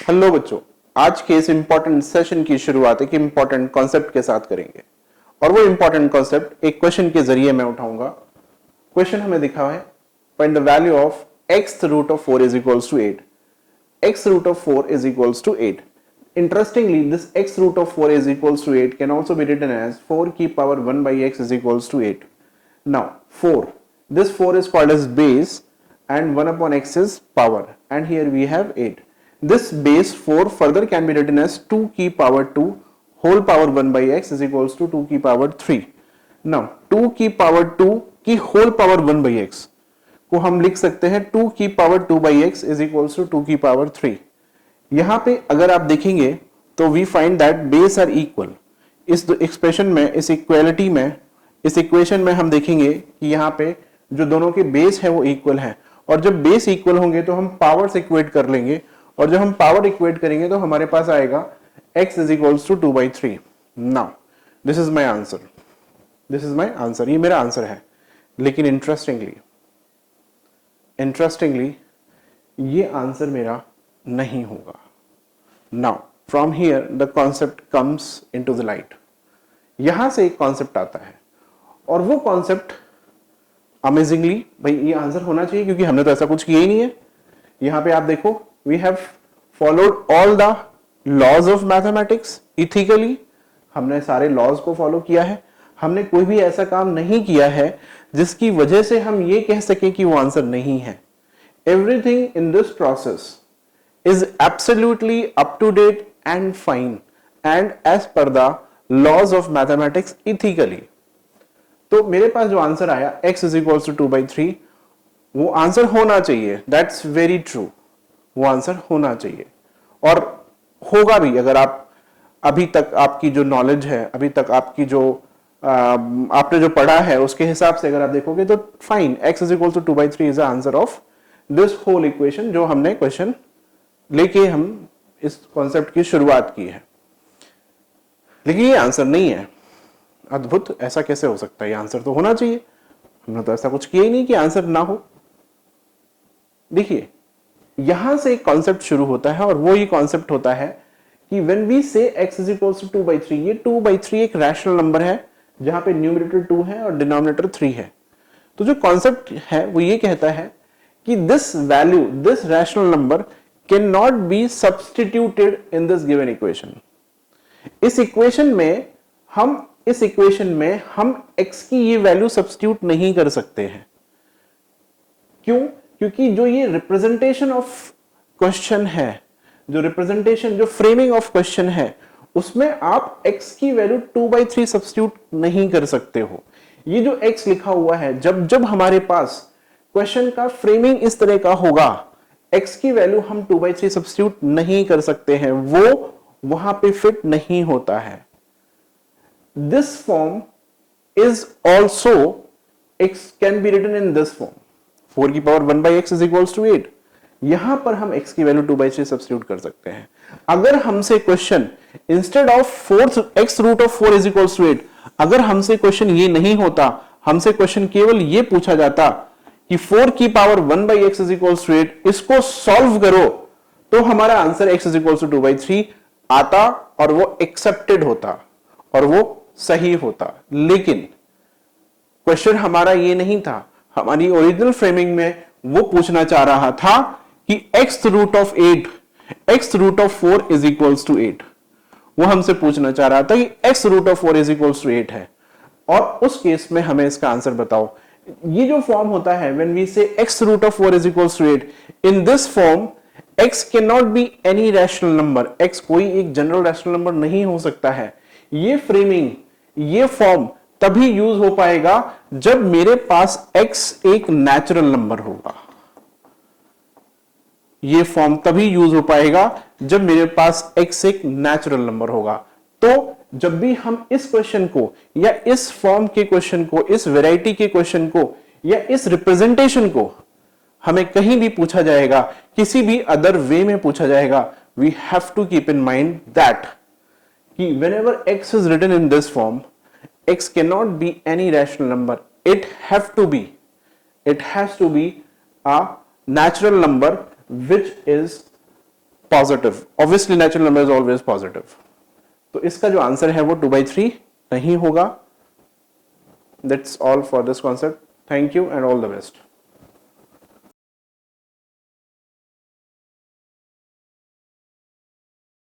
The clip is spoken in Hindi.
हेलो बच्चों, आज के इस इंपॉर्टेंट सेशन की शुरुआत एक इंपॉर्टेंट कॉन्सेप्ट के साथ करेंगे और वो इंपॉर्टेंट कॉन्सेप्ट एक क्वेश्चन के जरिए मैं उठाऊंगा। क्वेश्चन हमें दिखा है, find the value of x root of 4 is equals to 8। x root of 4 is equals to 8. Interestingly, this x root of 4 is equals to 8 can also be written as 4 की power 1 by x is equals to 8. Now 4, this 4 is called as base and 1 upon x is power, and here we have 8. This base 4 further can be written as 2 की power 2 whole power 1 by x is equals to 2 की power 3. Now 2 की power 2 की whole power 1 by x को हम लिख सकते हैं 2 की power 2 by x is equals to 2 की पावर 3। यहां पे अगर आप देखेंगे तो we find that base are equal. इस एक्सप्रेशन में, इस इक्वालिटी में, इस इक्वेशन में हम देखेंगे कि यहाँ पे जो दोनों के बेस है वो इक्वल है, और जब बेस इक्वल होंगे तो हम पावर्स इक्वेट कर लेंगे, और जब हम पावर इक्वेट करेंगे तो हमारे पास आएगा x is equals to 2 by 3। Now this is my answer, this is my answer, ये मेरा आंसर है। लेकिन इंटरेस्टिंगली ये आंसर मेरा नहीं होगा। Now from here the concept comes into the light. यहां से एक कॉन्सेप्ट आता है और वो कॉन्सेप्ट अमेजिंगली, भाई ये आंसर होना चाहिए क्योंकि हमने तो ऐसा कुछ किया ही नहीं है। यहां पे आप देखो, we have followed all the laws of mathematics ethically. हमने सारे लॉज को फॉलो किया है। हमने कोई भी ऐसा काम नहीं किया है जिसकी वजह से हम ये कह सकें कि वो आंसर नहीं है। Everything in this process is absolutely up to date and fine and as per the laws of mathematics ethically. तो मेरे पास जो आंसर आया x is equals to 2 by 3, वो आंसर होना चाहिए। दैट्स वेरी ट्रू, वो आंसर होना चाहिए और होगा भी। अगर आप अभी तक आपकी जो नॉलेज है, अभी तक आपकी जो आपने जो पढ़ा है उसके हिसाब से अगर आप देखोगे तो fine, x is equal to 2 by 3 is the answer of this whole equation जो हमने क्वेश्चन लेके हम इस कॉन्सेप्ट की शुरुआत की है। लेकिन ये आंसर नहीं है। अद्भुत, ऐसा कैसे हो सकता है? ये आंसर तो होना चाहिए। हमने तो ऐसा कुछ किया ही नहीं कि आंसर ना हो। देखिए, यहां से एक कॉन्सेप्ट शुरू होता है और वो ये कॉन्सेप्ट होता है कि when we say x is equal to 2 by 3, ये 2 बाई 3 एक रैशनल नंबर है जहां पे न्यूमरेटर 2 है और डिनोमिनेटर 3 है। तो जो कॉन्सेप्ट है वो ये कहता है कि this value, this rational number can not B substituted in this given equation. इस इक्वेशन में हम x की ये वैल्यू सब्स्टिट्यूट नहीं कर सकते हैं। क्यों? क्योंकि जो ये रिप्रेजेंटेशन ऑफ क्वेश्चन है, जो रिप्रेजेंटेशन, जो फ्रेमिंग ऑफ क्वेश्चन है, उसमें आप x की वैल्यू 2 बाई 3 सब्स्टिट्यूट नहीं कर सकते हो। ये जो x लिखा हुआ है, जब हमारे पास क्वेश्चन का फ्रेमिंग इस तरह का होगा, x की वैल्यू हम 2 बाई 3 सब्स्टिट्यूट नहीं कर सकते हैं, वो वहां पे फिट नहीं होता है। This form is also x can be written in this form, 4 की power 1 by x is equals to 8। यहां पर हम x की वैल्यू 2 बाई 3 सब्स्टिट्यूट कर सकते हैं। अगर हमसे question instead of x root of 4 is equals to 8, अगर हमसे क्वेश्चन ये नहीं होता, हमसे क्वेश्चन केवल ये पूछा जाता कि 4 की power 1 by x is equals to 8, इसको सॉल्व करो, तो हमारा answer x is equals to 2 by 3 आता और वो एक्सेप्टेड होता और वो सही होता। लेकिन क्वेश्चन हमारा ये नहीं था। हमारी ओरिजिनल फ्रेमिंग में वो पूछना चाह रहा था कि x root of 8, x root of 4 is equals to 8। वो हमसे पूछना चाह रहा था कि x root of 4 is equals to 8 है, और उस केस में हमें इसका आंसर बताओ। ये जो फॉर्म होता है when we say x root of 4 is equals to 8, in this form x can not be any rational number. x कोई एक जनरल रैशनल नंबर नहीं हो सकता है। ये फ्रेमिंग, ये फॉर्म तभी यूज हो पाएगा जब मेरे पास x एक नेचुरल नंबर होगा। ये फॉर्म तभी यूज हो पाएगा जब मेरे पास x एक नेचुरल नंबर होगा। तो जब भी हम इस क्वेश्चन को या इस फॉर्म के क्वेश्चन को, इस वैरायटी के क्वेश्चन को या इस रिप्रेजेंटेशन को हमें कहीं भी पूछा जाएगा, किसी भी अदर वे में पूछा जाएगा, we have to keep in mind that कि whenever x is written in this form, x can not be any rational number, it has to be a natural number which is positive, obviously natural number is always positive. तो इसका जो आंसर है वो 2/3 नहीं होगा। That's all for this concept. Thank you and all the best.